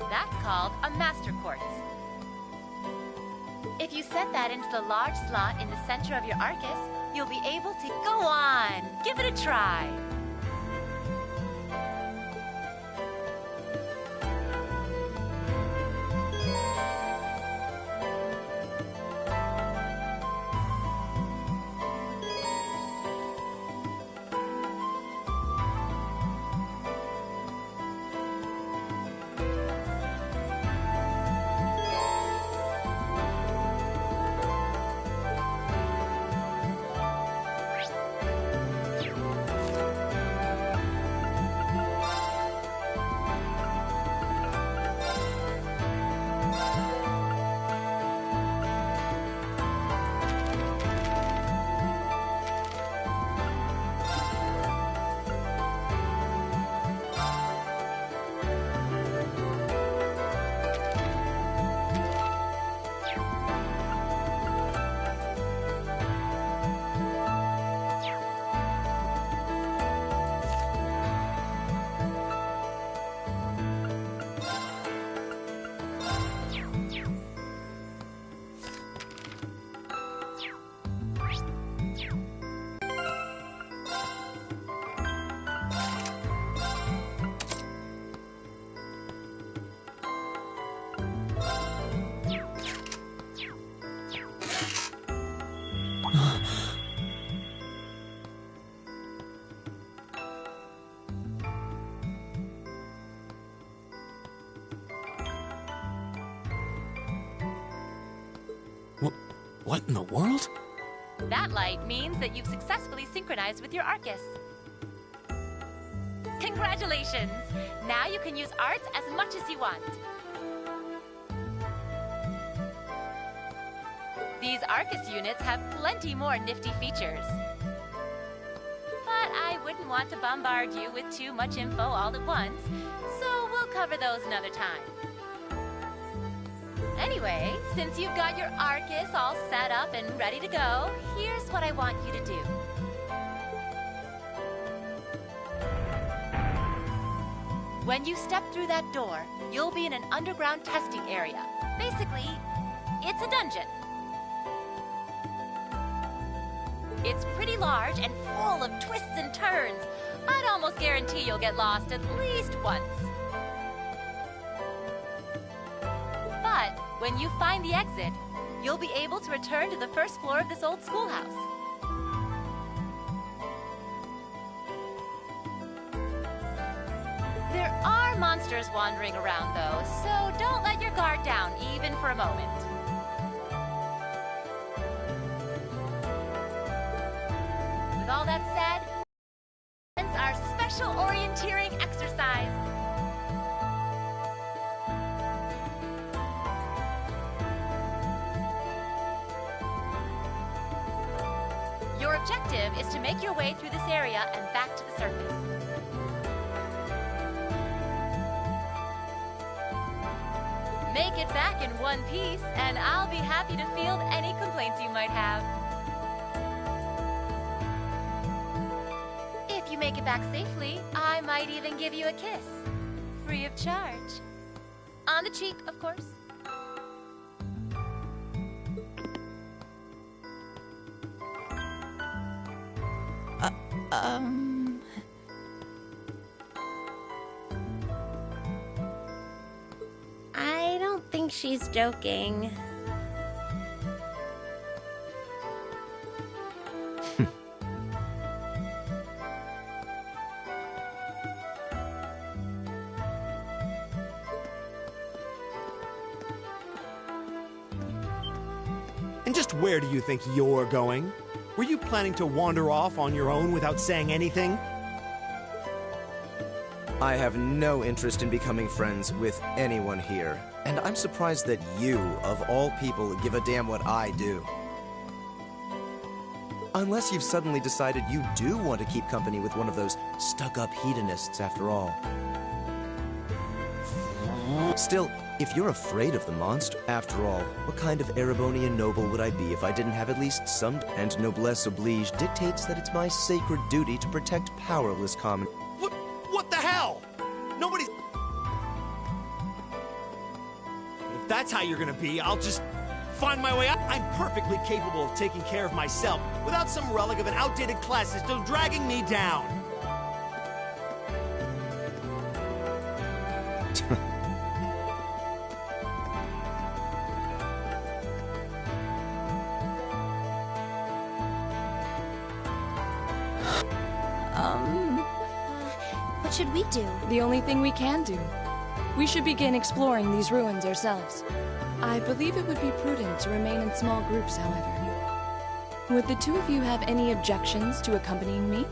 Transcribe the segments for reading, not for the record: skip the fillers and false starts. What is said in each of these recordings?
That's called a master quartz. If you set that into the large slot in the center of your Arcus, you'll be able to go on. Give it a try. What in the world? That light means that you've successfully synchronized with your Arcus. Congratulations! Now you can use arts as much as you want. These Arcus units have plenty more nifty features. But I wouldn't want to bombard you with too much info all at once, so we'll cover those another time. Anyway, since you've got your Arcus all set up and ready to go, here's what I want you to do. When you step through that door, you'll be in an underground testing area. Basically, it's a dungeon. It's pretty large and full of twists and turns. I'd almost guarantee you'll get lost at least once. But when you find the exit, you'll be able to return to the first floor of this old schoolhouse. There are monsters wandering around, though, so don't let your guard down even for a moment. With all that said, it's our special orienteering exercise. Your objective is to make your way through this area and back to the surface. Make it back in one piece, and I'll be happy to field any complaints you might have. If you make it back safely, I might even give you a kiss. Free of charge. On the cheek, of course. I don't think she's joking. And just where do you think you're going? Were you planning to wander off on your own without saying anything? I have no interest in becoming friends with anyone here, and I'm surprised that you, of all people, give a damn what I do. Unless you've suddenly decided you do want to keep company with one of those stuck-up hedonists after all. Still, if you're afraid of the monster, after all, what kind of Erebonian noble would I be if I didn't have at least some... And noblesse oblige dictates that it's my sacred duty to protect powerless common... What the hell? Nobody's... that's how you're gonna be, I'll just find my way out. I'm perfectly capable of taking care of myself without some relic of an outdated class system dragging me down. What should we do? The only thing we can do. We should begin exploring these ruins ourselves. I believe it would be prudent to remain in small groups, however. Would the two of you have any objections to accompanying me?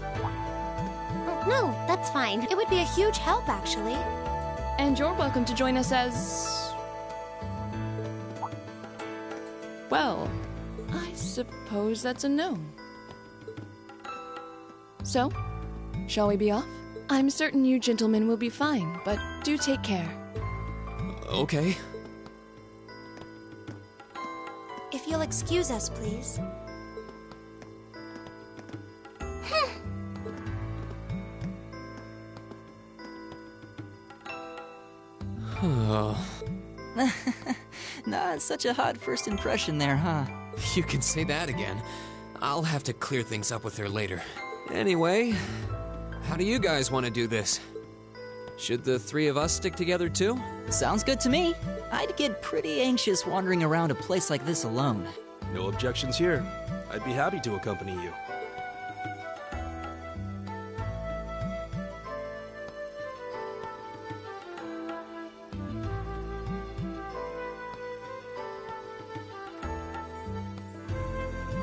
No, that's fine. It would be a huge help, actually. And you're welcome to join us as... well, I suppose that's a no. So, shall we be off? I'm certain you gentlemen will be fine, but do take care. Okay. If you'll excuse us, please. Not such a hot first impression there, huh? You can say that again. I'll have to clear things up with her later. Anyway, how do you guys want to do this? Should the three of us stick together too? Sounds good to me. I'd get pretty anxious wandering around a place like this alone. No objections here. I'd be happy to accompany you.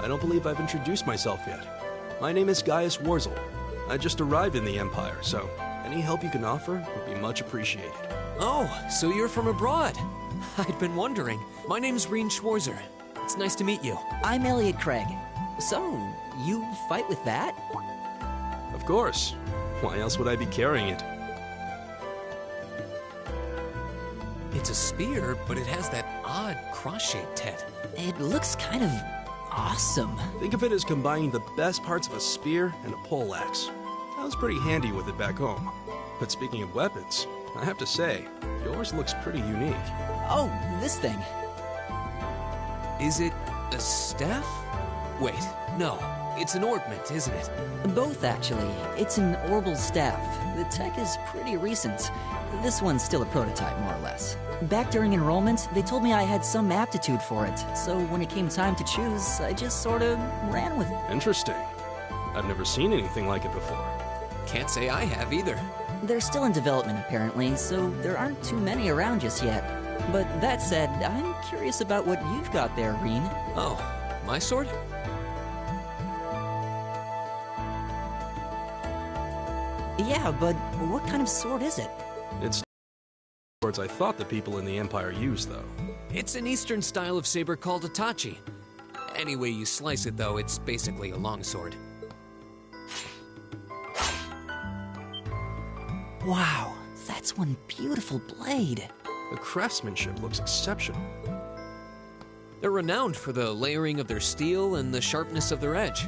I don't believe I've introduced myself yet. My name is Gaius Warzel. I just arrived in the Empire, so any help you can offer would be much appreciated. Oh, so you're from abroad. I'd been wondering. My name's Reen Schwarzer. It's nice to meet you. I'm Elliot Craig. So, you fight with that? Of course. Why else would I be carrying it? It's a spear, but it has that odd cross-shaped head. It looks kind of awesome. Think of it as combining the best parts of a spear and a poleaxe. I was pretty handy with it back home. But speaking of weapons, I have to say, yours looks pretty unique. Oh, this thing. Is it a staff? Wait, no. It's an ornament, isn't it? Both, actually. It's an orbital staff. The tech is pretty recent. This one's still a prototype, more or less. Back during enrollment, they told me I had some aptitude for it, so when it came time to choose, I just sort of ran with it. Interesting. I've never seen anything like it before. Can't say I have either. They're still in development, apparently, so there aren't too many around just yet. But that said, I'm curious about what you've got there, Reen. Oh, my sword? Yeah, but what kind of sword is it? It's swords I thought the people in the Empire used, though. It's an Eastern style of saber called a tachi. Any way you slice it, though, it's basically a longsword. Wow, that's one beautiful blade. The craftsmanship looks exceptional. They're renowned for the layering of their steel and the sharpness of their edge.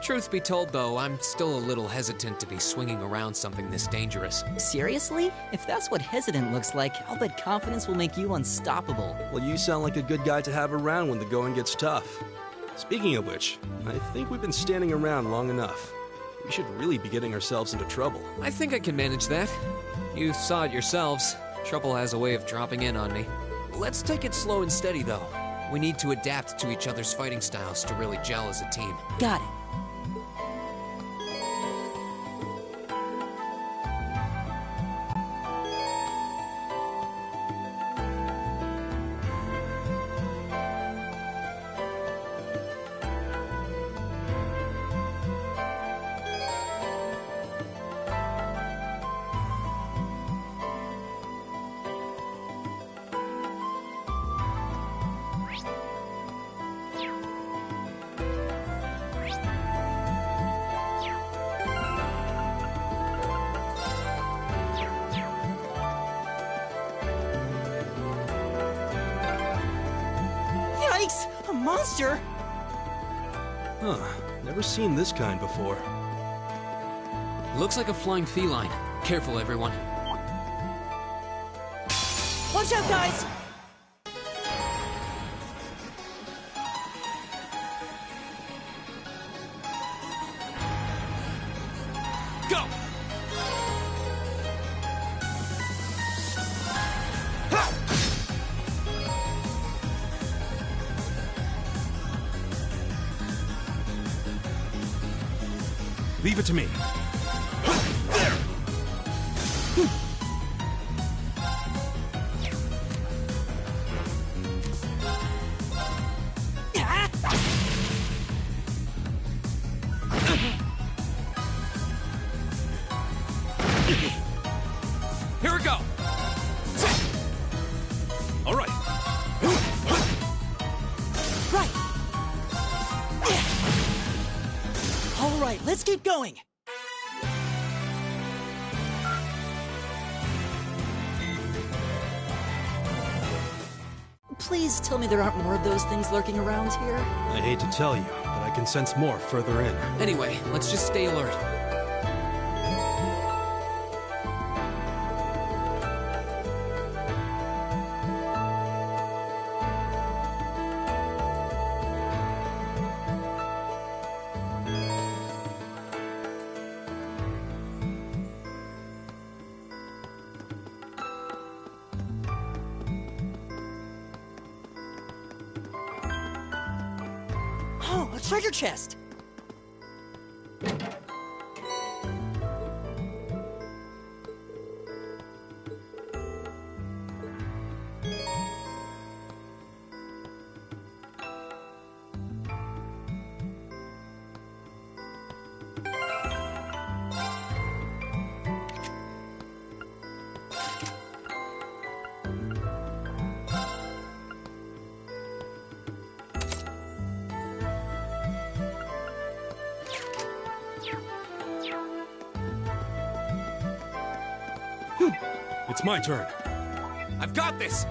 Truth be told, though, I'm still a little hesitant to be swinging around something this dangerous. Seriously? If that's what hesitant looks like, I'll bet confidence will make you unstoppable. Well, you sound like a good guy to have around when the going gets tough. Speaking of which, I think we've been standing around long enough. We should really be getting ourselves into trouble. I think I can manage that. You saw it yourselves. Trouble has a way of dropping in on me. Let's take it slow and steady, though. We need to adapt to each other's fighting styles to really gel as a team. Got it. Yikes! A monster! Huh, never seen this kind before. Looks like a flying feline. Careful, everyone. Watch out, guys! Go! Leave it to me. There! Here we go! All right. Right! All right, let's keep going! Please tell me there aren't more of those things lurking around here. I hate to tell you, but I can sense more further in. Anyway, let's just stay alert. Oh, a treasure chest! It's my turn. I've got this!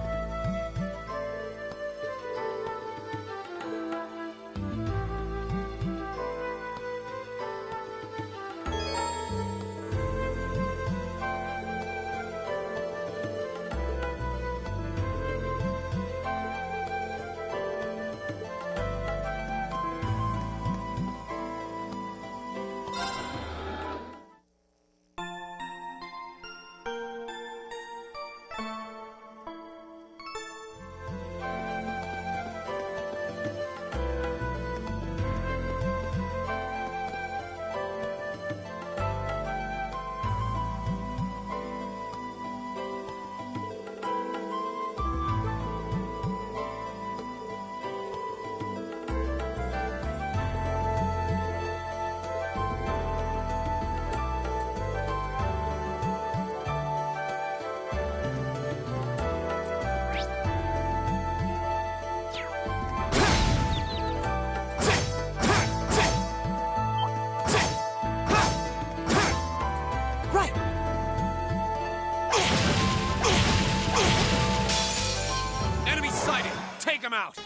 him out!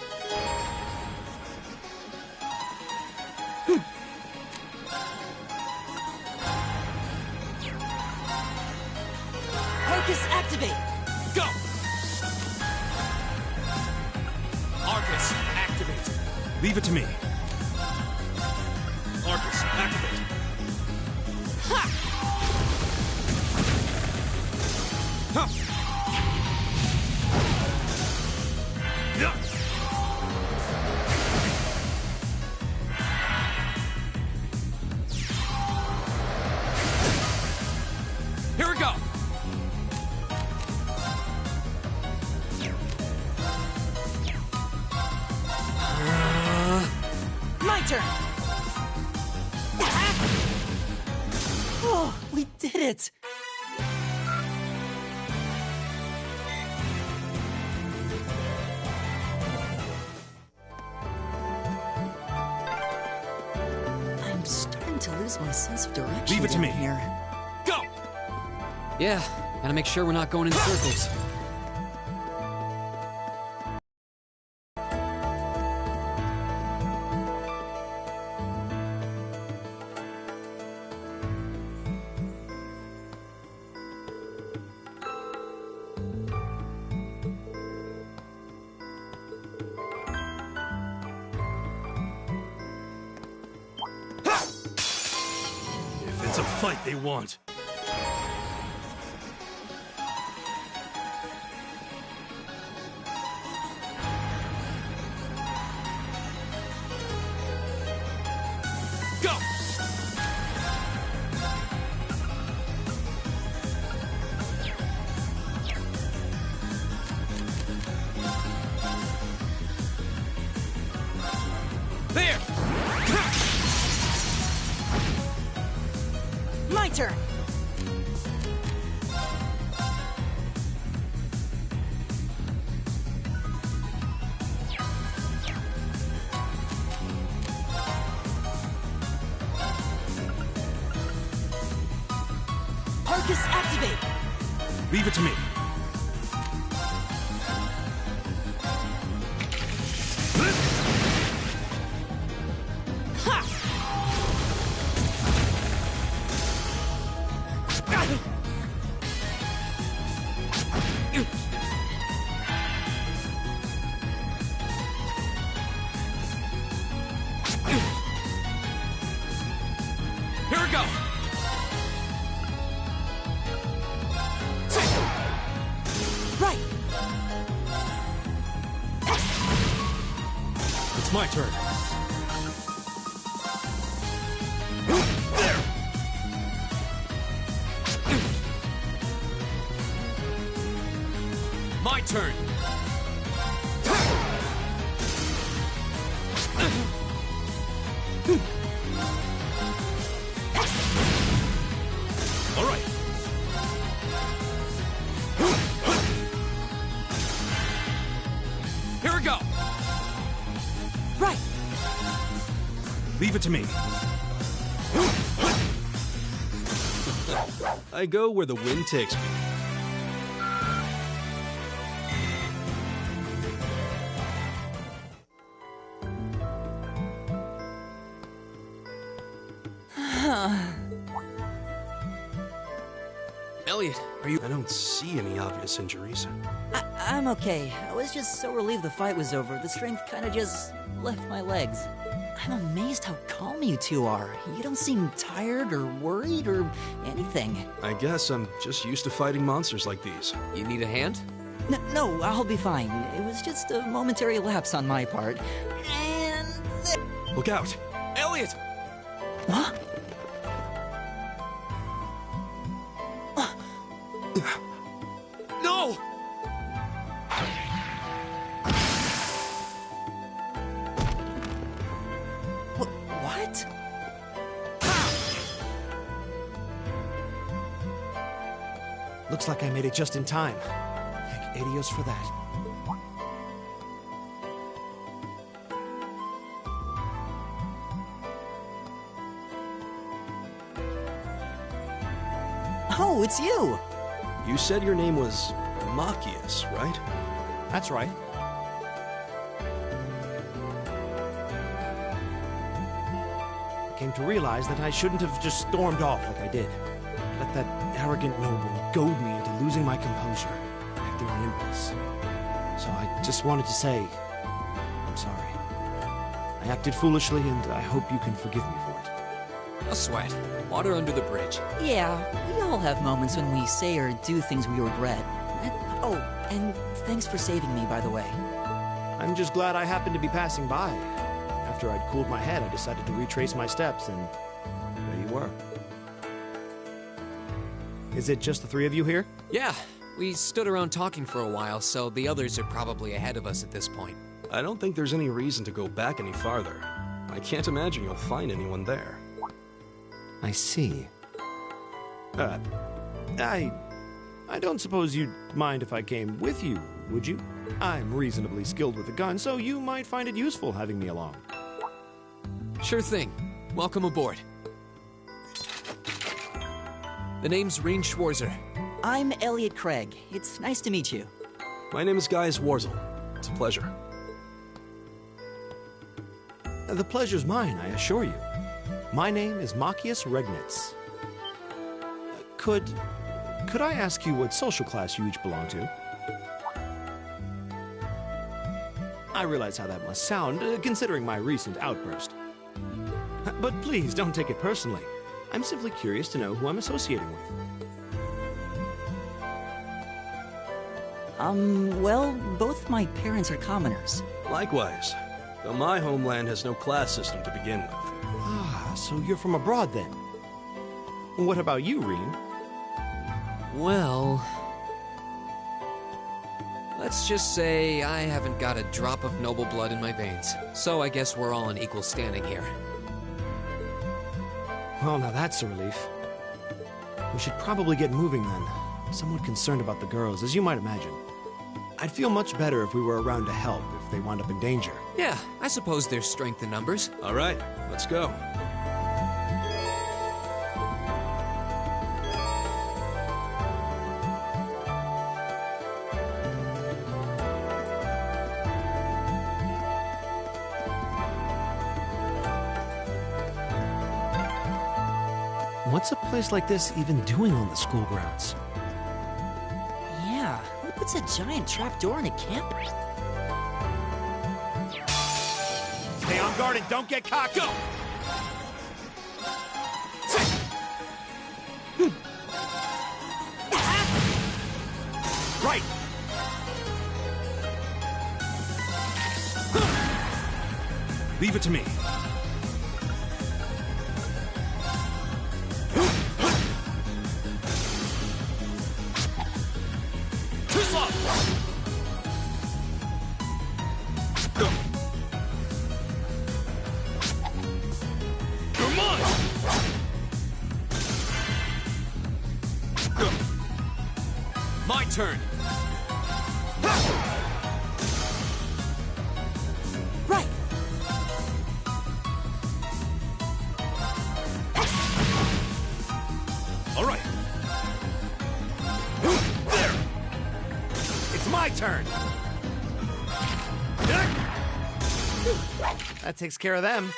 Focus activate! Go! Arcus, activate. Leave it to me. Arcus, activate. Ha! Huh. Yeah. Here we go! My turn! Oh, we did it! I'm starting to lose my sense of direction. Leave it to down me. Here. Go! Yeah, gotta make sure we're not going in circles. If It's a fight they want. Go! There! My turn! Arcus activate! Leave it to me. Here we go! Right! It's my turn. There! My turn! All right. Here we go. Right! Leave it to me. I go where the wind takes me. Elliot, are you... I don't see any obvious injuries. I'm okay. I was just so relieved the fight was over. The strength kind of just left my legs. I'm amazed how calm you two are. You don't seem tired or worried or anything. I guess I'm just used to fighting monsters like these. You need a hand? No, I'll be fine. It was just a momentary lapse on my part. And... Look out! Elliot! Huh? No! What? Looks like I made it just in time. Thank Adios for that. Oh, it's you! You said your name was Machias, right? That's right. I came to realize that I shouldn't have just stormed off like I did. Let that arrogant noble goad me into losing my composure, acting on impulse. So I just wanted to say, I'm sorry. I acted foolishly, and I hope you can forgive me for it. A sweat. Water under the bridge. Yeah, we all have moments when we say or do things we regret. Oh, and thanks for saving me, by the way. I'm just glad I happened to be passing by. After I'd cooled my head, I decided to retrace my steps, and there you were. Is it just the three of you here? Yeah, we stood around talking for a while, so the others are probably ahead of us at this point. I don't think there's any reason to go back any farther. I can't imagine you'll find anyone there. I see. I don't suppose you'd mind if I came with you, would you? I'm reasonably skilled with a gun, so you might find it useful having me along. Sure thing. Welcome aboard. The name's Rean Schwarzer. I'm Elliot Craig. It's nice to meet you. My name is Gaius Warzel. It's a pleasure. The pleasure's mine, I assure you. My name is Machias Regnitz. Could I ask you what social class you each belong to? I realize how that must sound, considering my recent outburst. But please, don't take it personally. I'm simply curious to know who I'm associating with. Well, both my parents are commoners. Likewise, though my homeland has no class system to begin with. Ah, so you're from abroad then? What about you, Reem? Well... let's just say I haven't got a drop of noble blood in my veins. So I guess we're all in equal standing here. Well, now that's a relief. We should probably get moving then. I'm somewhat concerned about the girls, as you might imagine. I'd feel much better if we were around to help if they wound up in danger. Yeah, I suppose there's strength in numbers. All right, let's go. What's a place like this even doing on the school grounds? Yeah, who puts a giant trapdoor in a camp? Stay on guard and don't get caught. Go! Right! Leave it to me. Too slow! Come on! My turn! Right! All right. There! It's my turn! That takes care of them.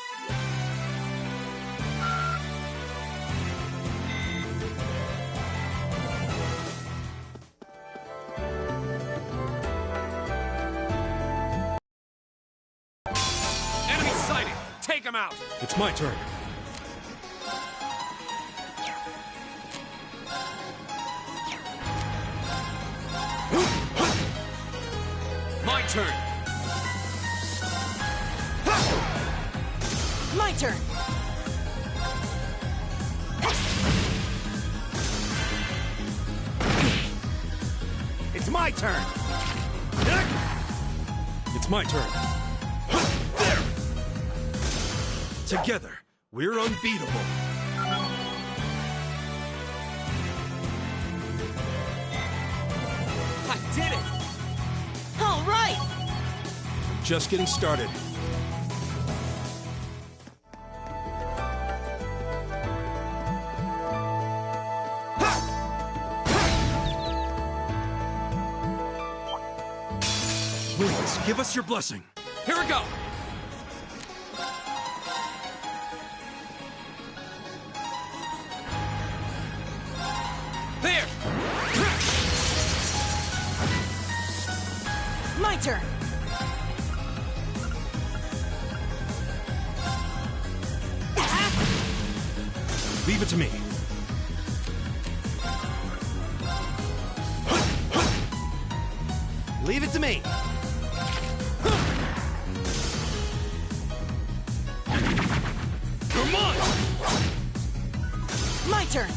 Enemy sighted! Take him out! It's my turn. My turn! My turn! It's my turn! It's my turn. There! Together, we're unbeatable. I did it! All right! Just getting started. Wings, give us your blessing. Here we go! There! My turn! Leave it to me. Leave it to me. Come on! My turn!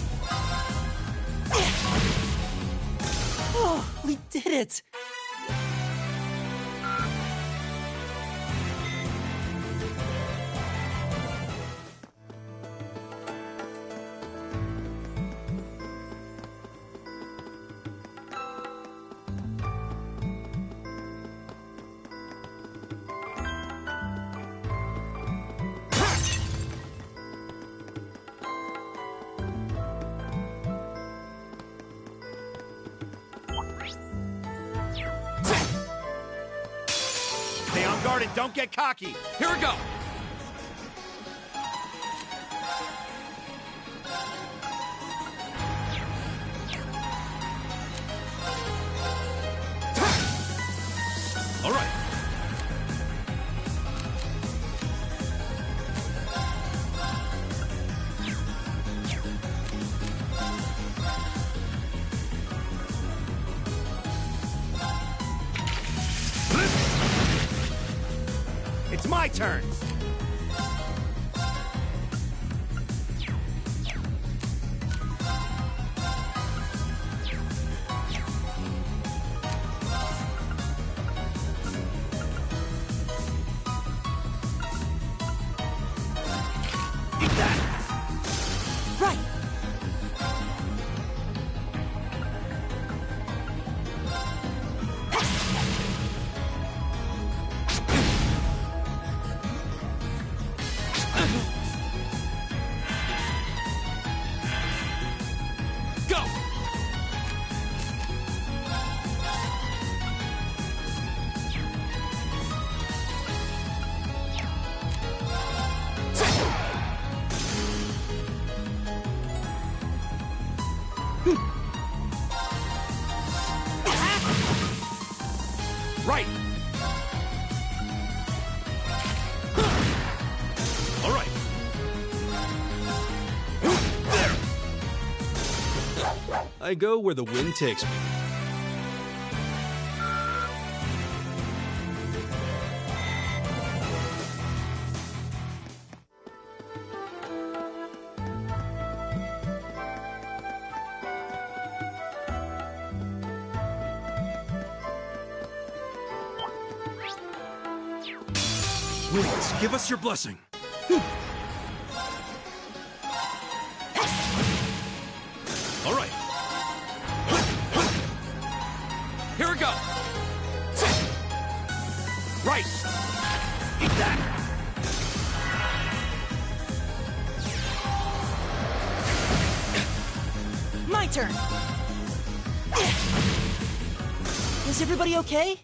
Oh, we did it! Stay on guard and don't get cocky. Here we go! All right. turn! Eat that! Right! Go! Right! All right. There! I go where the wind takes me. Please, give us your blessing. All right. Here we go. Right. Eat that. My turn! Is everybody okay?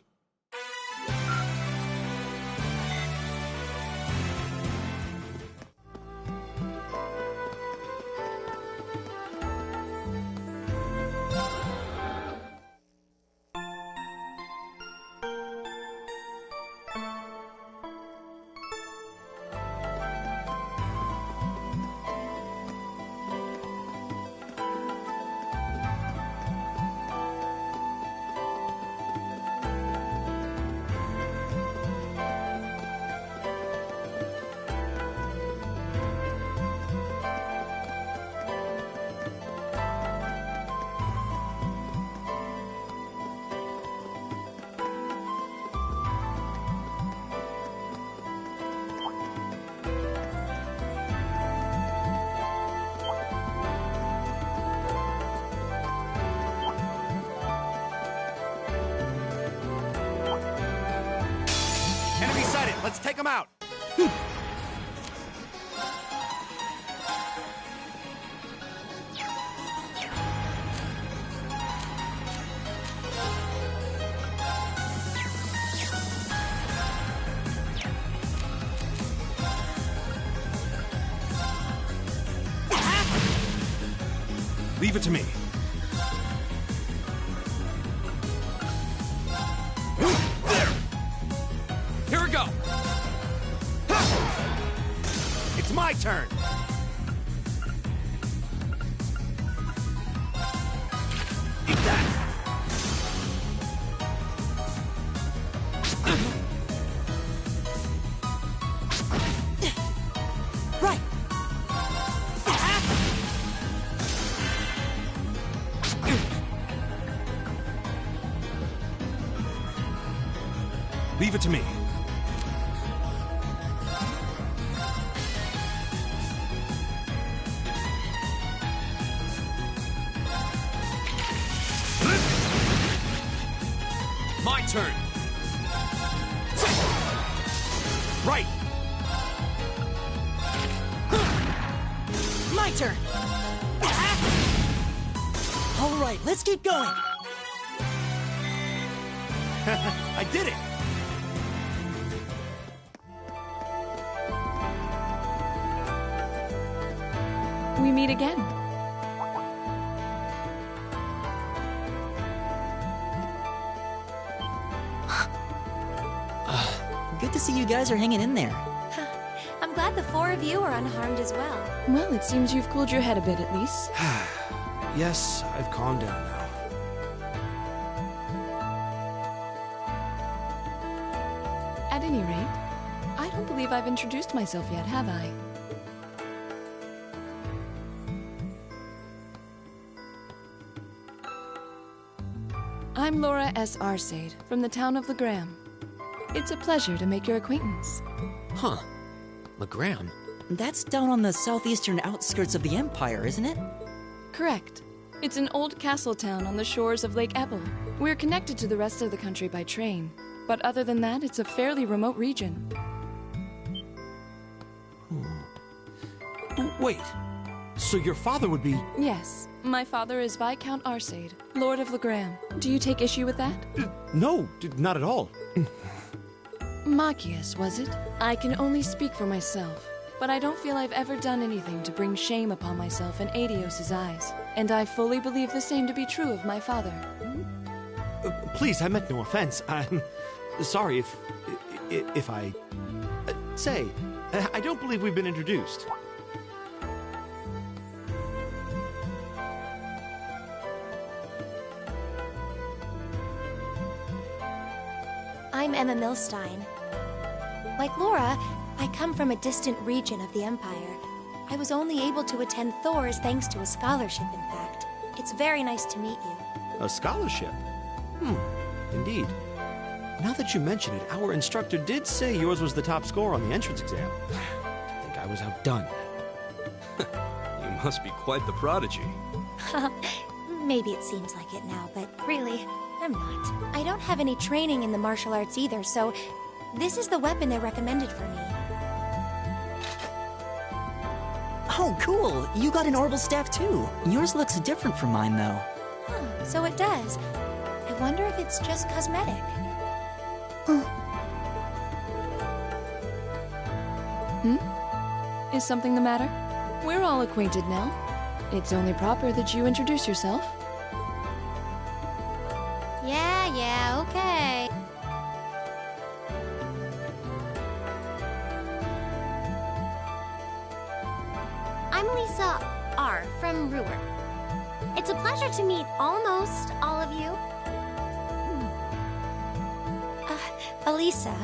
Enemy sighted. Let's take them out. Leave it to me. There. Here we go. It's my turn. Eat that. Right! Leave it to me. My turn. Right. My turn! All right, let's keep going! I did it. We meet again. Good to see you guys are hanging in there. I'm glad the four of you are unharmed as well. Well, it seems you've cooled your head a bit at least. Yes, I've calmed down now. At any rate, I don't believe believe I've introduced myself yet, have I? I'm Laura S. Arcade, from the town of Legram. It's a pleasure to make your acquaintance. Huh. LeGram? That's down on the southeastern outskirts of the Empire, isn't it? Correct. It's an old castle town on the shores of Lake Ebble. We're connected to the rest of the country by train, but other than that, it's a fairly remote region. Wait, so your father would be... Yes, my father is Viscount Arcade, Lord of Legram. Do you take issue with that? No, not at all. Machias, was it? I can only speak for myself, but I don't feel I've ever done anything to bring shame upon myself in Adios's eyes, and I fully believe the same to be true of my father. Please, I meant no offense. I'm sorry if I... say, I don't believe we've been introduced. I'm Emma Milstein. Like Laura, I come from a distant region of the Empire. I was only able to attend Thor's thanks to a scholarship, in fact. It's very nice to meet you. A scholarship? Indeed. Now that you mention it, our instructor did say yours was the top score on the entrance exam. I think I was outdone. You must be quite the prodigy. Maybe it seems like it now, but really, I'm not. I don't have any training in the martial arts either, so this is the weapon they recommended for me. Oh, cool! You got an orbital staff too. Yours looks different from mine, though. Huh, so it does. I wonder if it's just cosmetic. Is something the matter? We're all acquainted now. It's only proper that you introduce yourself. Yeah, okay. I'm Lisa R. from Ruhr. It's a pleasure to meet almost all of you. Elisa.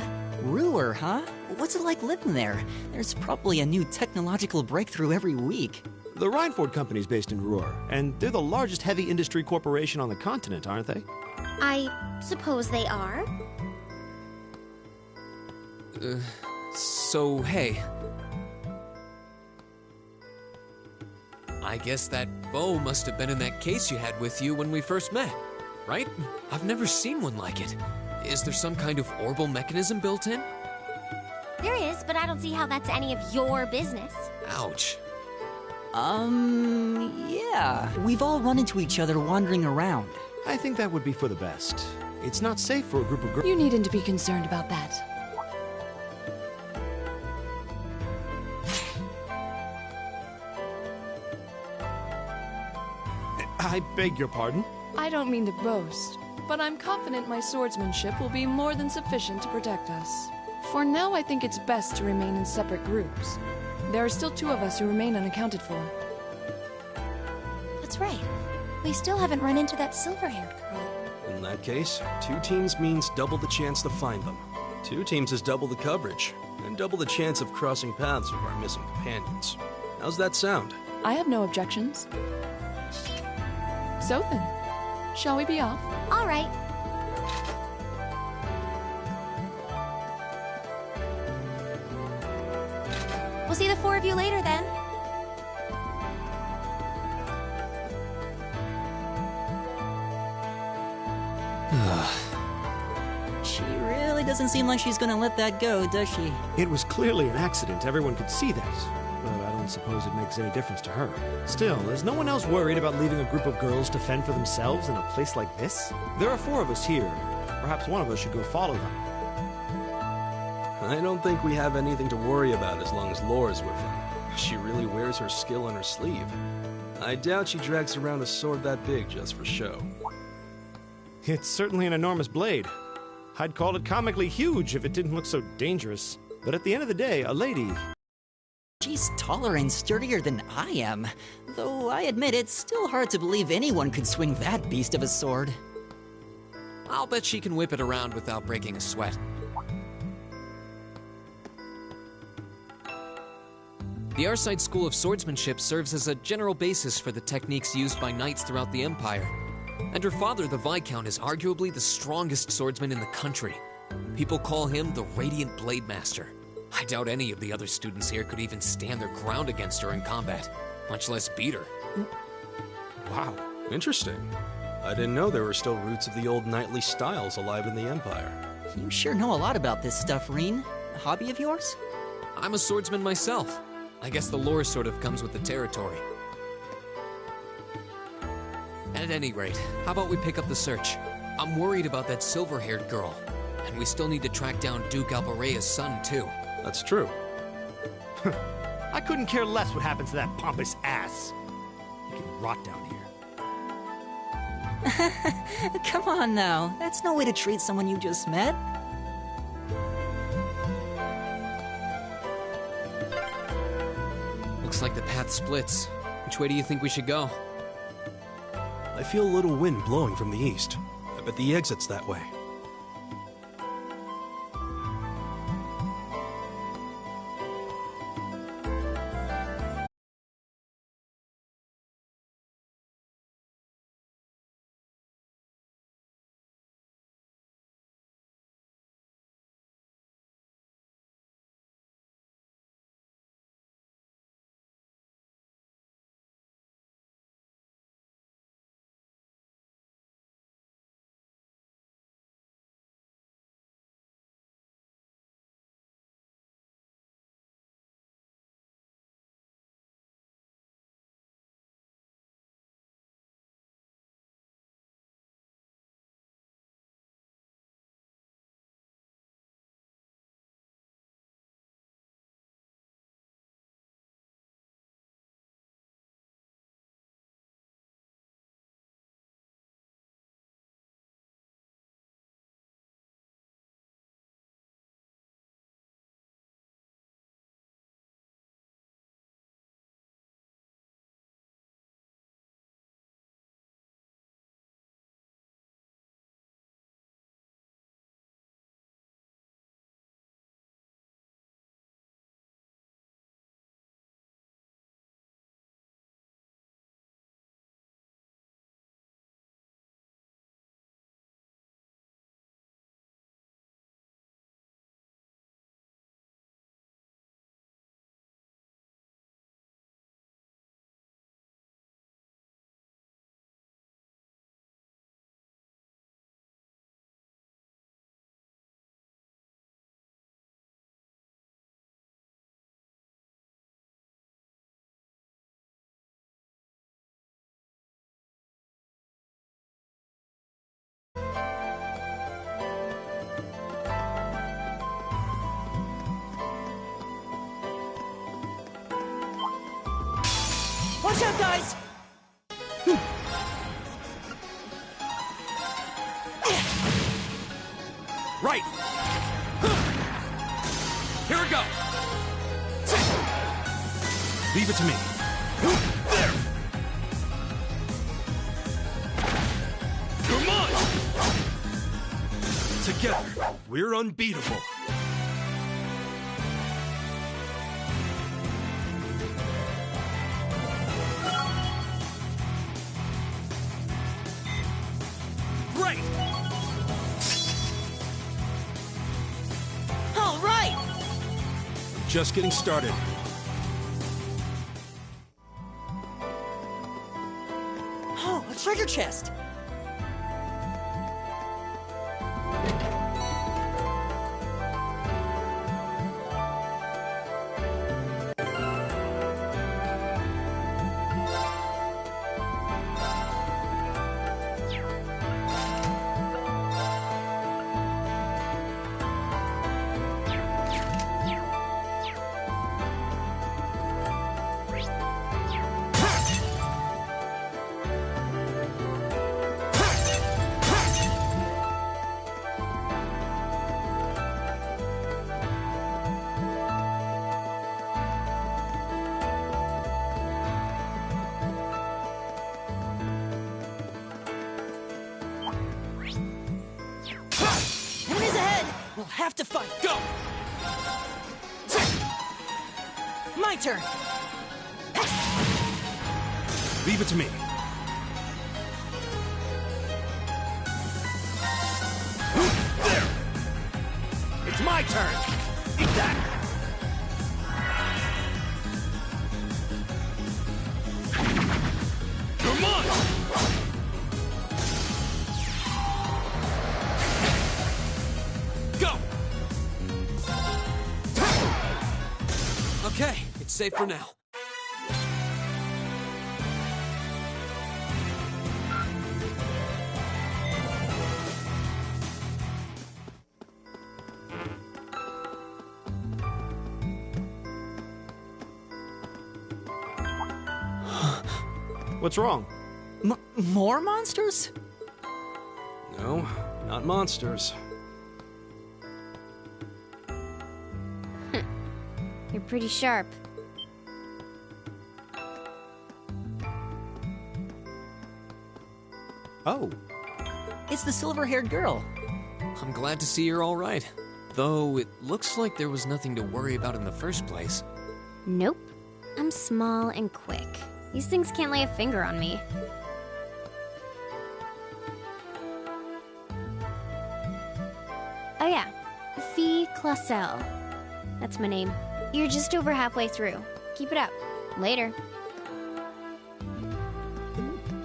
Ruhr, huh? What's it like living there? There's probably a new technological breakthrough every week. The Reinford Company's based in Ruhr, and they're the largest heavy industry corporation on the continent, aren't they? I suppose they are. So, hey. I guess that bow must have been in that case you had with you when we first met, right? I've never seen one like it. Is there some kind of orbital mechanism built in? There is, but I don't see how that's any of your business. Ouch. Yeah. We've all run into each other wandering around. I think that would be for the best. It's not safe for a group of girls. You needn't to be concerned about that. I beg your pardon? I don't mean to boast, but I'm confident my swordsmanship will be more than sufficient to protect us. For now, I think it's best to remain in separate groups. There are still 2 of us who remain unaccounted for. That's right. We still haven't run into that silver-haired girl. In that case, 2 teams means double the chance to find them. 2 teams is double the coverage, and double the chance of crossing paths with our missing companions. How's that sound? I have no objections. So then, shall we be off? All right. We'll see the 4 of you later then. She really doesn't seem like she's gonna let that go, does she? It was clearly an accident. Everyone could see that. But I don't suppose it makes any difference to her. Still, is no one else worried about leaving a group of girls to fend for themselves in a place like this? There are 4 of us here. Perhaps one of us should go follow them. I don't think we have anything to worry about as long as Laura's with them. She really wears her skill on her sleeve. I doubt she drags around a sword that big just for show. It's certainly an enormous blade. I'd call it comically huge if it didn't look so dangerous. But at the end of the day, a lady... She's taller and sturdier than I am. Though I admit it's still hard to believe anyone could swing that beast of a sword. I'll bet she can whip it around without breaking a sweat. The Arside School of Swordsmanship serves as a general basis for the techniques used by knights throughout the Empire. And her father, the Viscount, is arguably the strongest swordsman in the country. People call him the Radiant Blade Master. I doubt any of the other students here could even stand their ground against her in combat, much less beat her. Wow, interesting. I didn't know there were still roots of the old knightly styles alive in the Empire. You sure know a lot about this stuff, Reen. A hobby of yours? I'm a swordsman myself. I guess the lore sort of comes with the territory. At any rate, how about we pick up the search? I'm worried about that silver-haired girl. And we still need to track down Duke Alparea's son, too. That's true. I couldn't care less what happens to that pompous ass. He can rot down here. Come on now, that's no way to treat someone you just met. Looks like the path splits. Which way do you think we should go? I feel a little wind blowing from the east. I bet the exit's that way. Watch out, guys! Right! Here we go! Leave it to me. There! Come on! Together, we're unbeatable. Great! All right! Just getting started. Oh, a treasure chest! Enemies ahead! We'll have to fight. Go! Come my turn! Leave it to me. There! It's my turn! Eat that! Come on! Go! Okay, it's safe for now. What's wrong? More monsters? No, not monsters. You're pretty sharp. Oh. It's the silver-haired girl. I'm glad to see you're all right. Though it looks like there was nothing to worry about in the first place. Nope. I'm small and quick. These things can't lay a finger on me. Oh yeah, Fee Clausel. That's my name. You're just over halfway through. Keep it up. Later.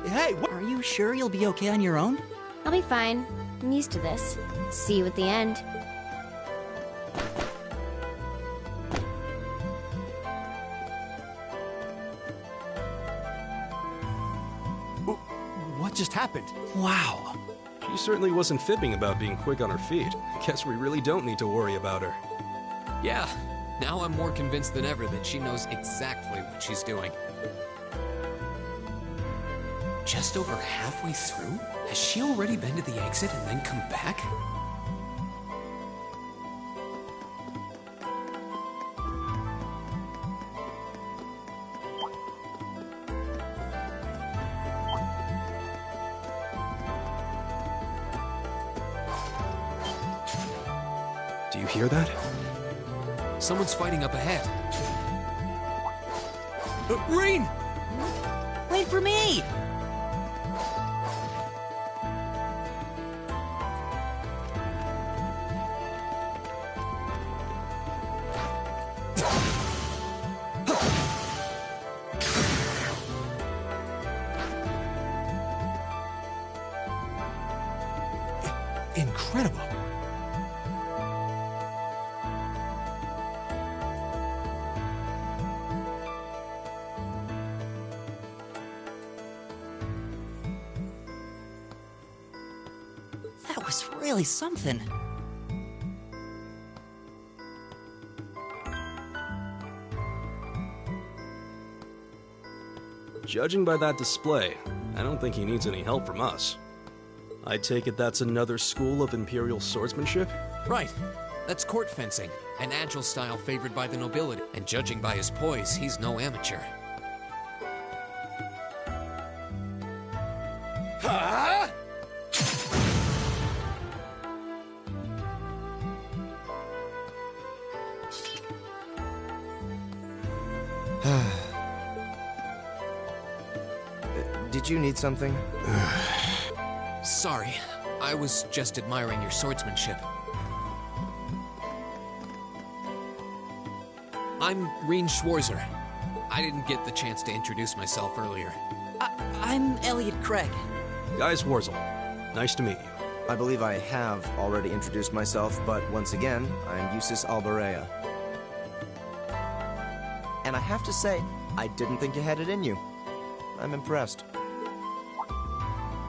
Hey, what? Are you sure you'll be okay on your own? I'll be fine. I'm used to this. See you at the end. What just happened? Wow. She certainly wasn't fibbing about being quick on her feet. Guess we really don't need to worry about her. Yeah, now I'm more convinced than ever that she knows exactly what she's doing. Just over halfway through? Has she already been to the exit and then come back? Do you hear that? Someone's fighting up ahead. Rain! Wait for me! Incredible. That was really something. Judging by that display, I don't think he needs any help from us. I take it that's another school of Imperial swordsmanship? Right. That's court fencing, an agile style favored by the nobility. And judging by his poise, he's no amateur. Huh? Did you need something? Sorry, I was just admiring your swordsmanship. I'm Reen Schwarzer. I didn't get the chance to introduce myself earlier. I'm Elliot Craig. Guys, Warzel. Nice to meet you. I believe I have already introduced myself, but once again, I'm Eustace Alberea. And I have to say, I didn't think you had it in you. I'm impressed.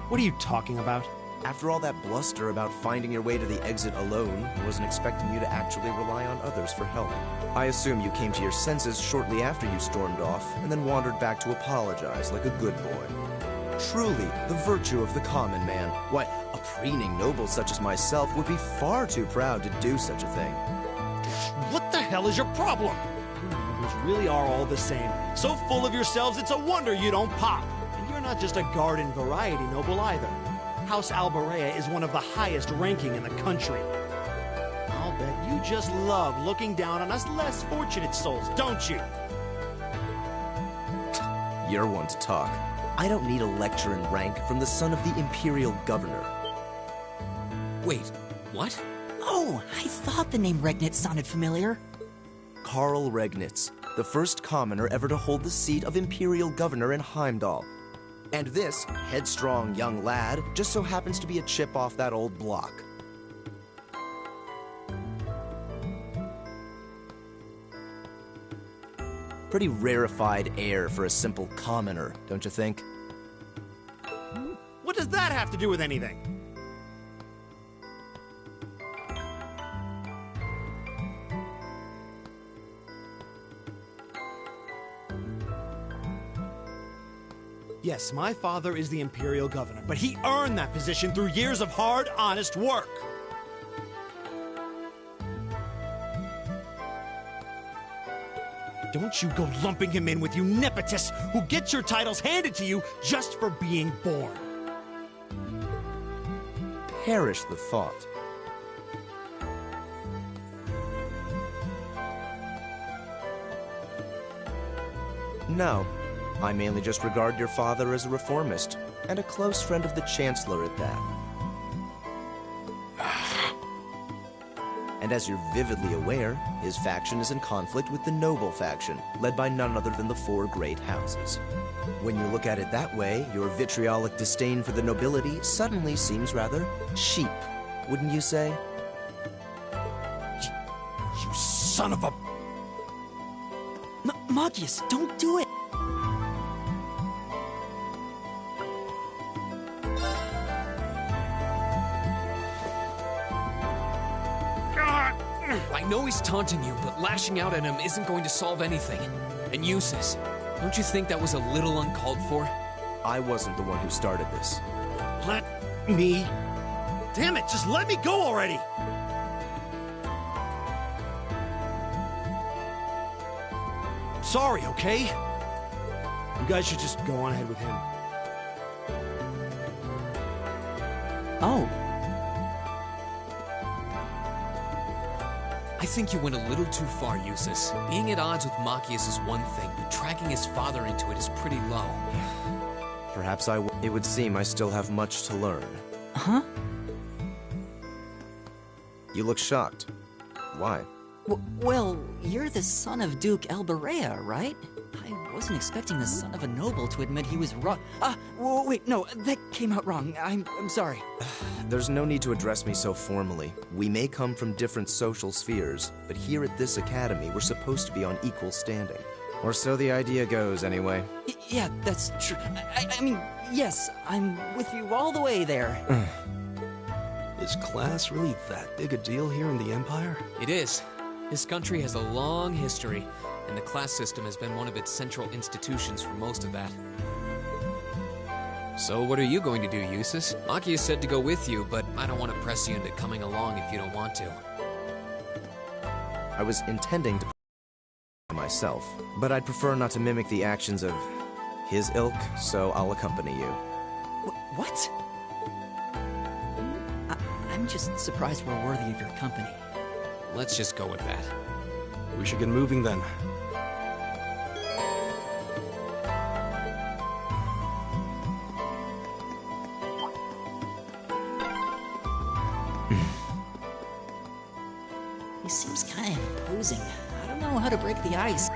What are you talking about? After all that bluster about finding your way to the exit alone, I wasn't expecting you to actually rely on others for help. I assume you came to your senses shortly after you stormed off, and then wandered back to apologize like a good boy. Truly, the virtue of the common man. Why, a preening noble such as myself would be far too proud to do such a thing. What the hell is your problem? You nobles really are all the same. So full of yourselves, it's a wonder you don't pop. And you're not just a garden variety noble either. House Alberea is one of the highest ranking in the country. I'll bet you just love looking down on us less fortunate souls, don't you? You're one to talk. I don't need a lecture in rank from the son of the Imperial Governor. Wait, what? Oh, I thought the name Regnitz sounded familiar. Karl Regnitz, the first commoner ever to hold the seat of Imperial Governor in Heimdall. And this headstrong young lad just so happens to be a chip off that old block. Pretty rarefied air for a simple commoner, don't you think? What does that have to do with anything? Yes, my father is the Imperial Governor, but he earned that position through years of hard, honest work. Don't you go lumping him in with you nepotists who get your titles handed to you just for being born. Perish the thought. No. I mainly just regard your father as a reformist, and a close friend of the Chancellor at that. And as you're vividly aware, his faction is in conflict with the noble faction, led by none other than the four great houses. When you look at it that way, your vitriolic disdain for the nobility suddenly seems rather cheap, wouldn't you say? You son of a... Magius, don't do it! I know he's taunting you, but lashing out at him isn't going to solve anything. And Eustace, don't you think that was a little uncalled for? I wasn't the one who started this. Let me... Damn it, just let me go already! Sorry, okay? You guys should just go on ahead with him. Oh. I think you went a little too far, Eustace. Being at odds with Machias is one thing, but dragging his father into it is pretty low. Perhaps it would seem I still have much to learn. Huh? You look shocked. Why? Well, you're the son of Duke Elberea, right? I wasn't expecting the son of a noble to admit he was wrong. Wait, no, that came out wrong. I'm sorry. There's no need to address me so formally. We may come from different social spheres, but here at this academy, we're supposed to be on equal standing. Or so the idea goes, anyway. Yeah, that's true. I mean, yes, I'm with you all the way there. Is class really that big a deal here in the Empire? It is. This country has a long history, and the class system has been one of its central institutions for most of that. So what are you going to do, Eustace? Machias said to go with you, but I don't want to press you into coming along if you don't want to. I was intending to myself, but I'd prefer not to mimic the actions of his ilk, so I'll accompany you. What? I'm just surprised we're worthy of your company. Let's just go with that. We should get moving then. He seems kind of imposing. I don't know how to break the ice.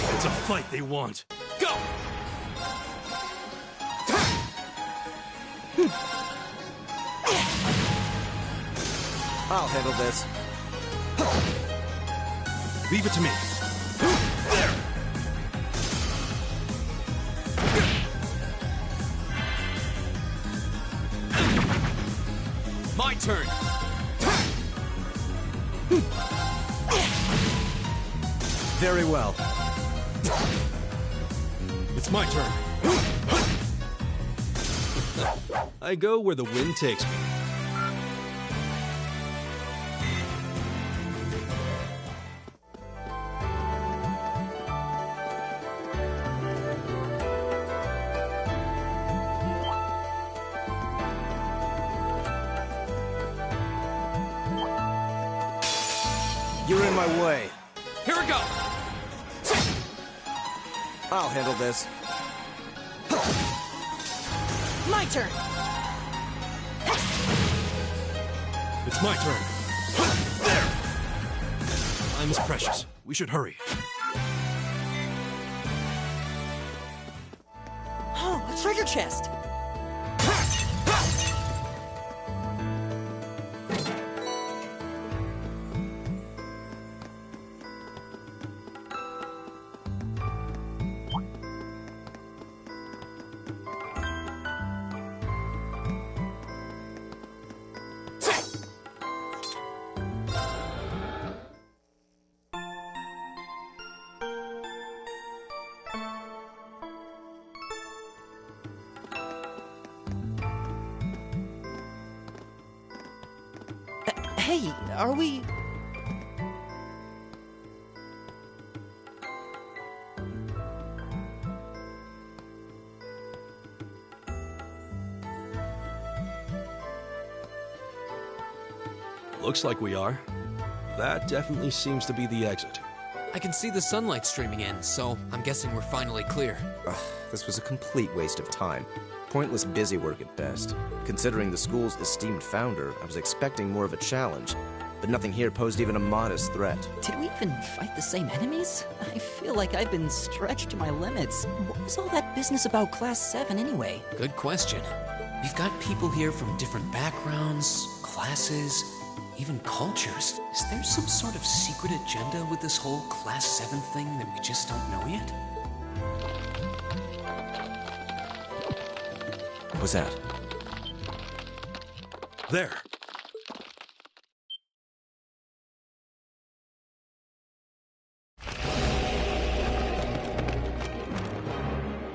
It's a fight they want. Go! I'll handle this. Leave it to me. There! My turn! Very well. It's my turn. I go where the wind takes me. You're in my way. Here we go! I'll handle this. My turn! It's my turn. There! Time is precious. We should hurry. Oh, a treasure chest! Hey, are we... Looks like we are. That definitely seems to be the exit. I can see the sunlight streaming in, so I'm guessing we're finally clear. Ugh, this was a complete waste of time. Pointless busy work at best. Considering the school's esteemed founder, I was expecting more of a challenge, but nothing here posed even a modest threat. Did we even fight the same enemies? I feel like I've been stretched to my limits. What was all that business about Class 7 anyway? Good question. We've got people here from different backgrounds, classes, even cultures. Is there some sort of secret agenda with this whole Class 7 thing that we just don't know yet? What was that? There!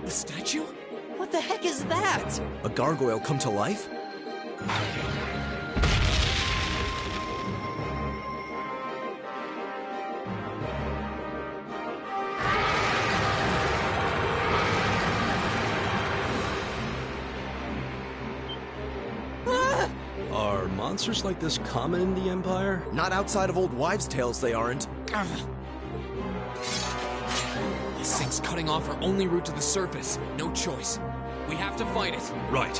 The statue? What the heck is that? A gargoyle come to life? Are monsters like this common in the Empire? Not outside of old wives' tales, they aren't. This thing's cutting off our only route to the surface. No choice. We have to fight it. Right.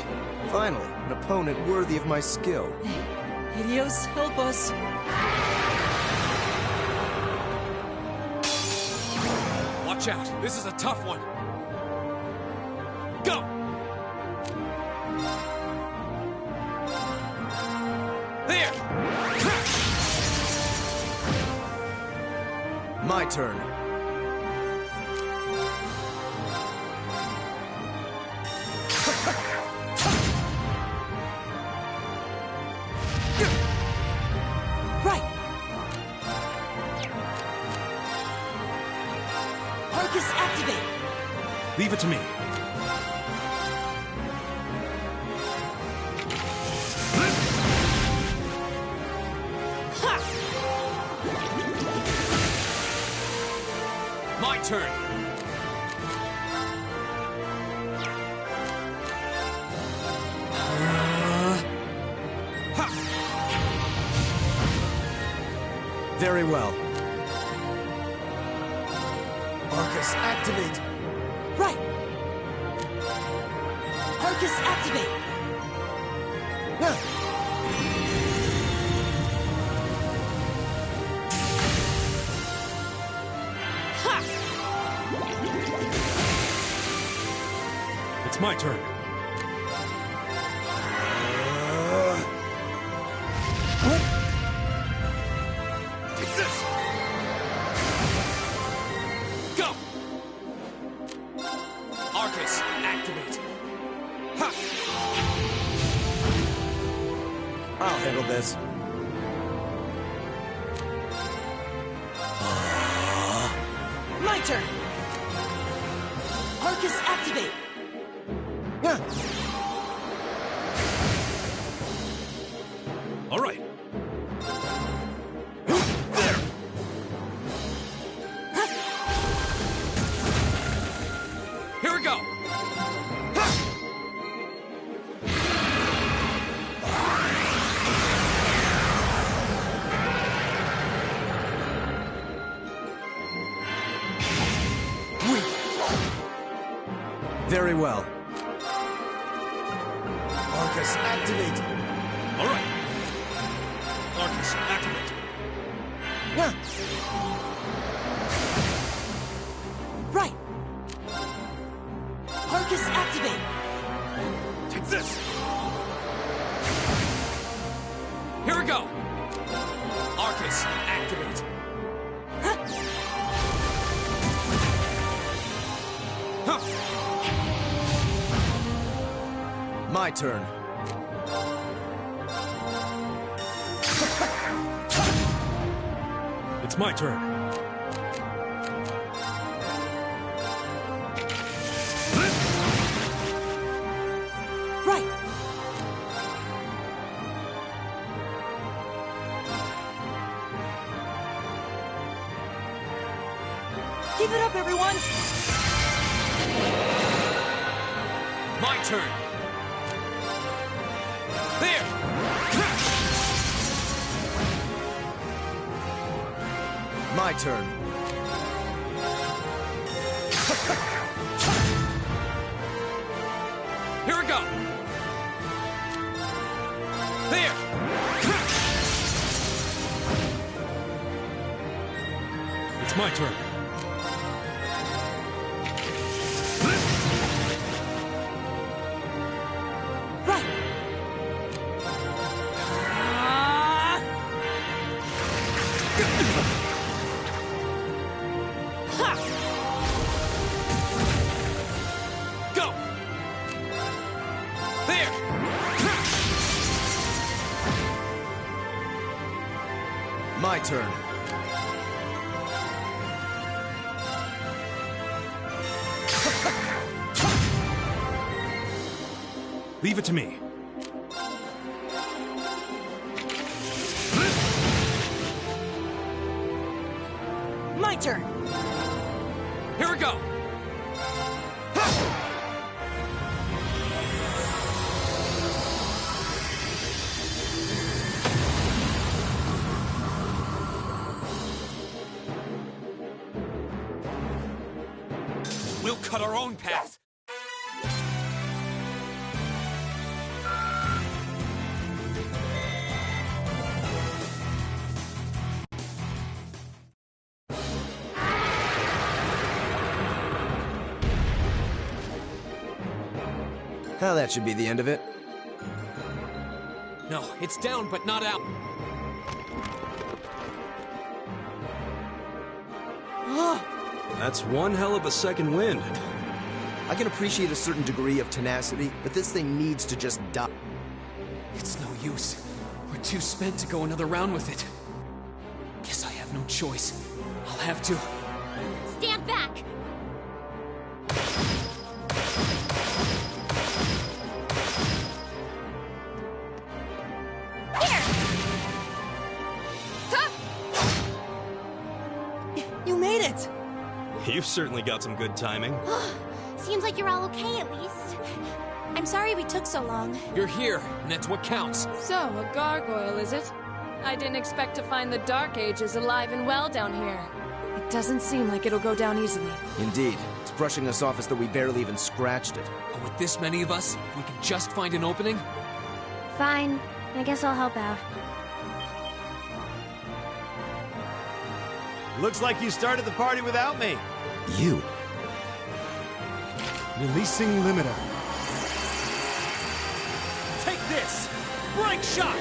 Finally, an opponent worthy of my skill. Helios, help us. Watch out. This is a tough one. Go! There! My turn. Right! Arcus, activate! Leave it to me. My turn. Very well. Arcus, activate! Right! Arcus, activate! It's my turn. Take this! Go! Arcus, activate. Ha! I'll handle this. My turn! Arcus, activate! All right. There! Here we go! Very well. Arcus, activate! All right. Arcus, activate. Yeah. Right. Arcus, activate. Take this! Here we go! Arcus, activate. My turn. It's my turn. Right. Give it up, everyone! My turn. There! My turn. Here we go! There! It's my turn. Right. Go! There! My turn. Leave it to me. My turn. Here we go! We'll cut our own path. Well, that should be the end of it. No, it's down, but not out. That's one hell of a second wind. I can appreciate a certain degree of tenacity, but this thing needs to just die. It's no use. We're too spent to go another round with it. Guess I have no choice. I'll have to. Stand back! Here! You made it! You've certainly got some good timing. Seems like you're all okay, at least. I'm sorry we took so long. You're here, and that's what counts. So, a gargoyle, is it? I didn't expect to find the Dark Ages alive and well down here. It doesn't seem like it'll go down easily. Indeed. It's brushing us off as though we barely even scratched it. But with this many of us, if we can just find an opening. Fine. I guess I'll help out. Looks like you started the party without me. You? Releasing limiter. Take this! Break shot!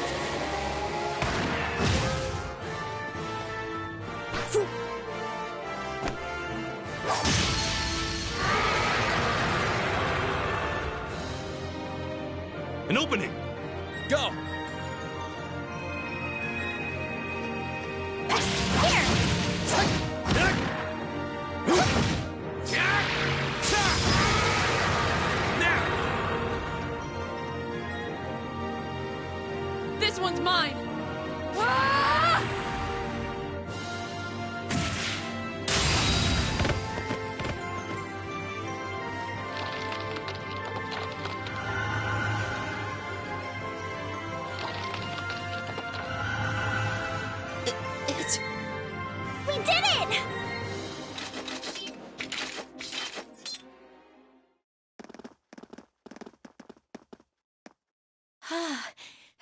An opening! Go! This one's mine! Ah! We did it!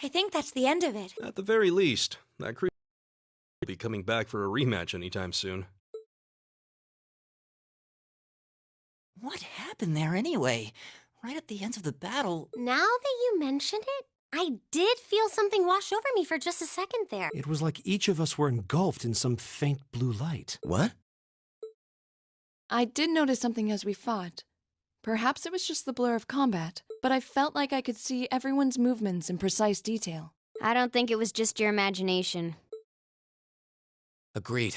think that's the end of it. At the very least, that creep will be coming back for a rematch anytime soon. What happened there anyway? Right at the end of the battle. Now that you mention it, I did feel something wash over me for just a second there. It was like each of us were engulfed in some faint blue light. What? I did notice something as we fought. Perhaps it was just the blur of combat, but I felt like I could see everyone's movements in precise detail. I don't think it was just your imagination. Agreed.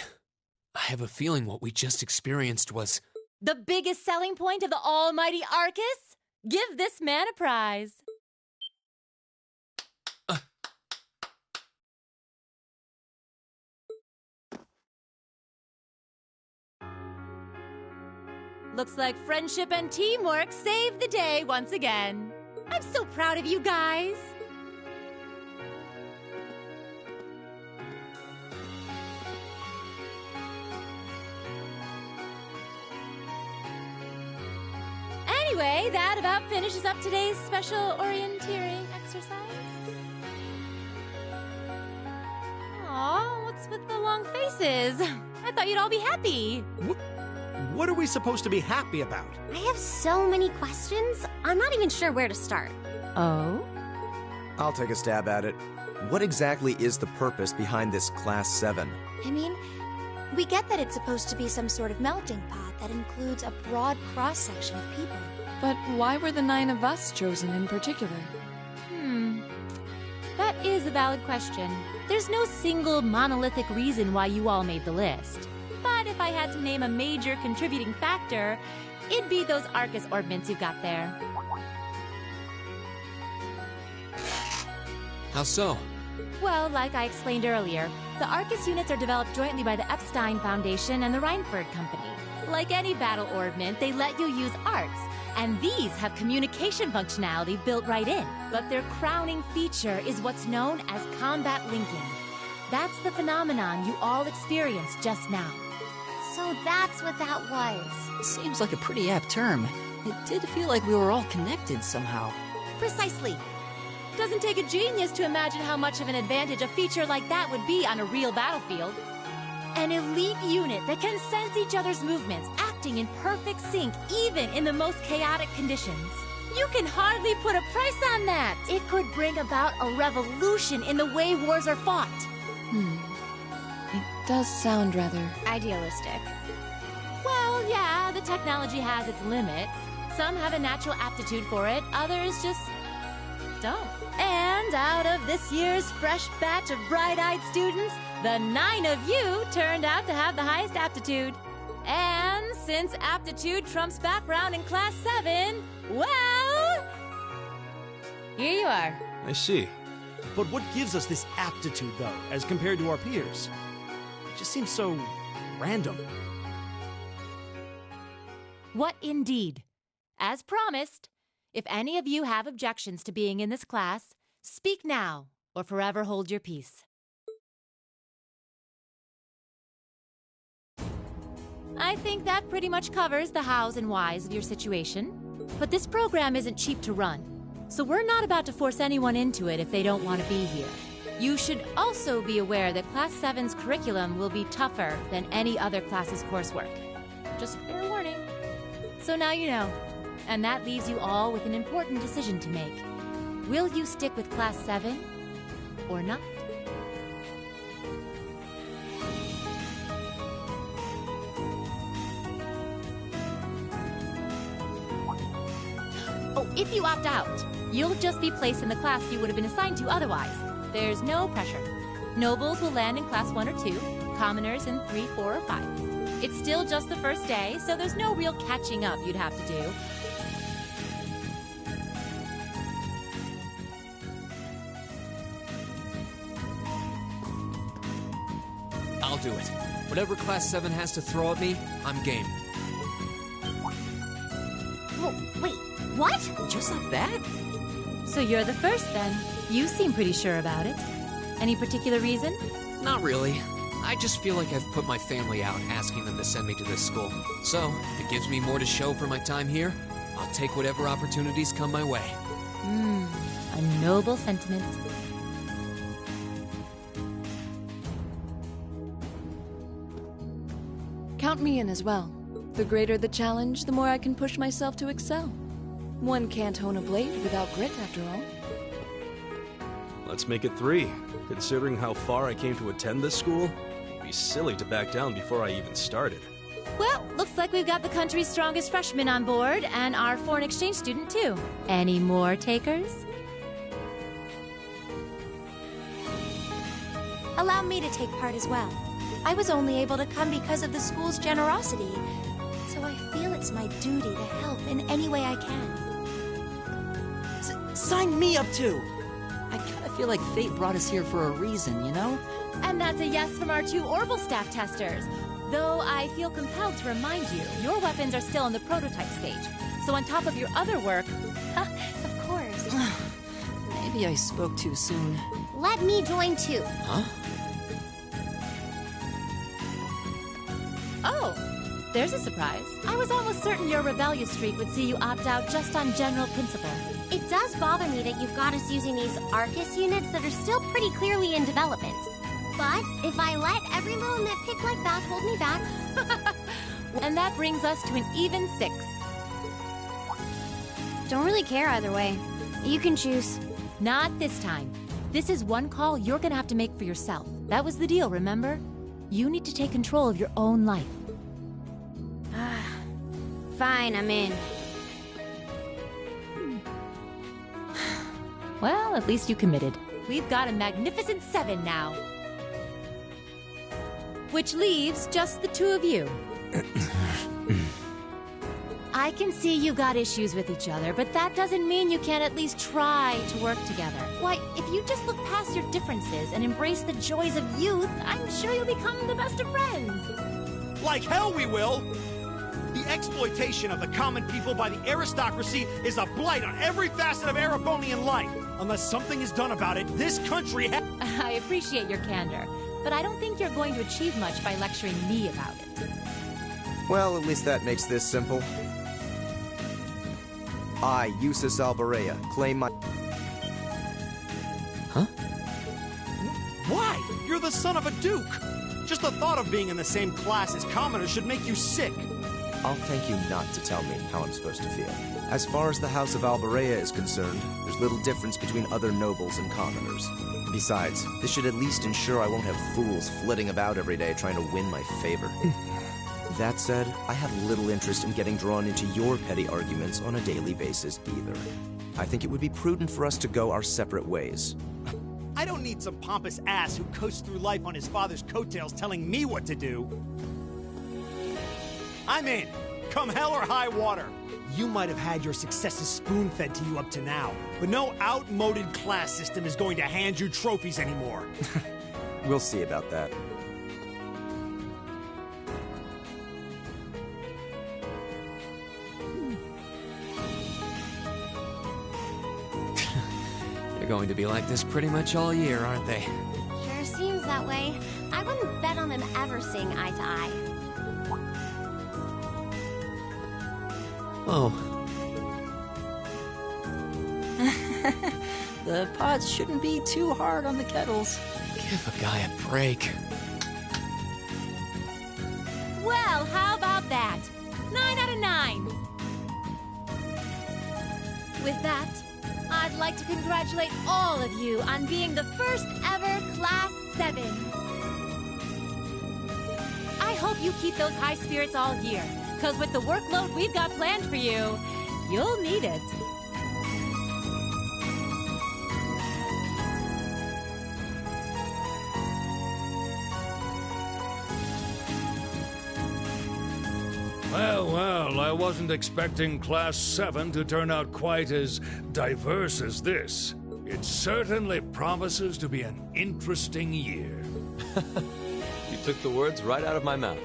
I have a feeling what we just experienced was... The biggest selling point of the almighty Arcus? Give this man a prize. Looks like friendship and teamwork saved the day once again. I'm so proud of you guys. Anyway, that about finishes up today's special orienteering exercise. Aw, what's with the long faces? I thought you'd all be happy. What are we supposed to be happy about? I have so many questions, I'm not even sure where to start. Oh? I'll take a stab at it. What exactly is the purpose behind this Class 7? I mean, we get that it's supposed to be some sort of melting pot that includes a broad cross-section of people. But why were the 9 of us chosen in particular? That is a valid question. There's no single monolithic reason why you all made the list. But if I had to name a major contributing factor, it'd be those Arcus orbments you've got there. How so? Well, like I explained earlier, the Arcus units are developed jointly by the Epstein Foundation and the Reinford Company. Like any battle orbment, they let you use arts, and these have communication functionality built right in. But their crowning feature is what's known as combat linking. That's the phenomenon you all experienced just now. So that's what that was. Seems like a pretty apt term. It did feel like we were all connected somehow. Precisely. Doesn't take a genius to imagine how much of an advantage a feature like that would be on a real battlefield. An elite unit that can sense each other's movements, acting in perfect sync even in the most chaotic conditions. You can hardly put a price on that. It could bring about a revolution in the way wars are fought. It does sound rather... Idealistic. Well, yeah, the technology has its limits. Some have a natural aptitude for it, others just don't. And out of this year's fresh batch of bright-eyed students, the 9 of you turned out to have the highest aptitude. And since aptitude trumps background in Class 7, well, here you are. I see. But what gives us this aptitude, though, as compared to our peers? It just seems so random. What indeed? As promised, if any of you have objections to being in this class, speak now or forever hold your peace. I think that pretty much covers the hows and whys of your situation. But this program isn't cheap to run, so we're not about to force anyone into it if they don't want to be here. You should also be aware that Class 7's curriculum will be tougher than any other class's coursework. Just fair warning. So now you know. And that leaves you all with an important decision to make. Will you stick with Class 7 or not? Oh, if you opt out, you'll just be placed in the class you would have been assigned to otherwise. There's no pressure. Nobles will land in Class 1 or 2, commoners in 3, 4, or 5. It's still just the first day, so there's no real catching up you'd have to do. I'll do it. Whatever Class 7 has to throw at me, I'm game. Wait, what? Just like that? So you're the first then. You seem pretty sure about it. Any particular reason? Not really. I just feel like I've put my family out asking them to send me to this school. So, if it gives me more to show for my time here, I'll take whatever opportunities come my way. A noble sentiment. Count me in as well. The greater the challenge, the more I can push myself to excel. One can't hone a blade without grit, after all. Let's make it 3. Considering how far I came to attend this school, it'd be silly to back down before I even started. Well, looks like we've got the country's strongest freshman on board, and our foreign exchange student, too. Any more takers? Allow me to take part as well. I was only able to come because of the school's generosity, so I feel it's my duty to help in any way I can. Sign me up too! I kinda feel like fate brought us here for a reason, you know? And that's a yes from our 2 orbital staff testers. Though I feel compelled to remind you, your weapons are still in the prototype stage. So on top of your other work... Of course. Maybe I spoke too soon. Let me join too. Huh? Oh, there's a surprise. I was almost certain your rebellious streak would see you opt out just on general principle. It does bother me that you've got us using these Arcus units that are still pretty clearly in development. But if I let every little nitpick like that hold me back... And that brings us to an even 6. Don't really care either way. You can choose. Not this time. This is one call you're gonna have to make for yourself. That was the deal, remember? You need to take control of your own life. Fine, I'm in. Well, at least you committed. We've got a magnificent 7 now. Which leaves just the 2 of you. I can see you got issues with each other, but that doesn't mean you can't at least try to work together. Why, if you just look past your differences and embrace the joys of youth, I'm sure you'll become the best of friends. Like hell we will! The exploitation of the common people by the aristocracy is a blight on every facet of Erebonian life. Unless something is done about it, this country I appreciate your candor, but I don't think you're going to achieve much by lecturing me about it. Well, at least that makes this simple. I, Eustace Albarea, claim my... Huh? Why? You're the son of a duke! Just the thought of being in the same class as commoners should make you sick. I'll thank you not to tell me how I'm supposed to feel. As far as the House of Albarea is concerned, there's little difference between other nobles and commoners. Besides, this should at least ensure I won't have fools flitting about every day trying to win my favor. That said, I have little interest in getting drawn into your petty arguments on a daily basis either. I think it would be prudent for us to go our separate ways. I don't need some pompous ass who coasts through life on his father's coattails telling me what to do. I'm in, come hell or high water. You might have had your successes spoon-fed to you up to now, but no outmoded class system is going to hand you trophies anymore. We'll see about that. They're going to be like this pretty much all year, aren't they? Sure seems that way. I wouldn't bet on them ever seeing eye to eye. Oh. The pots shouldn't be too hard on the kettles. Give a guy a break. Well, how about that? 9 out of 9. With that, I'd like to congratulate all of you on being the first ever Class 7. I hope you keep those high spirits all year, because with the workload we've got planned for you, you'll need it. Well, I wasn't expecting Class 7 to turn out quite as diverse as this. It certainly promises to be an interesting year. You took the words right out of my mouth.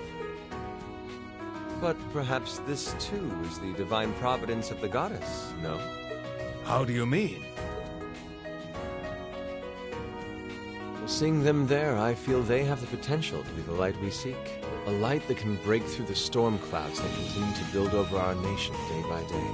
But perhaps this too is the divine providence of the goddess, no? How do you mean? Well, seeing them there, I feel they have the potential to be the light we seek. A light that can break through the storm clouds that continue to build over our nation day by day.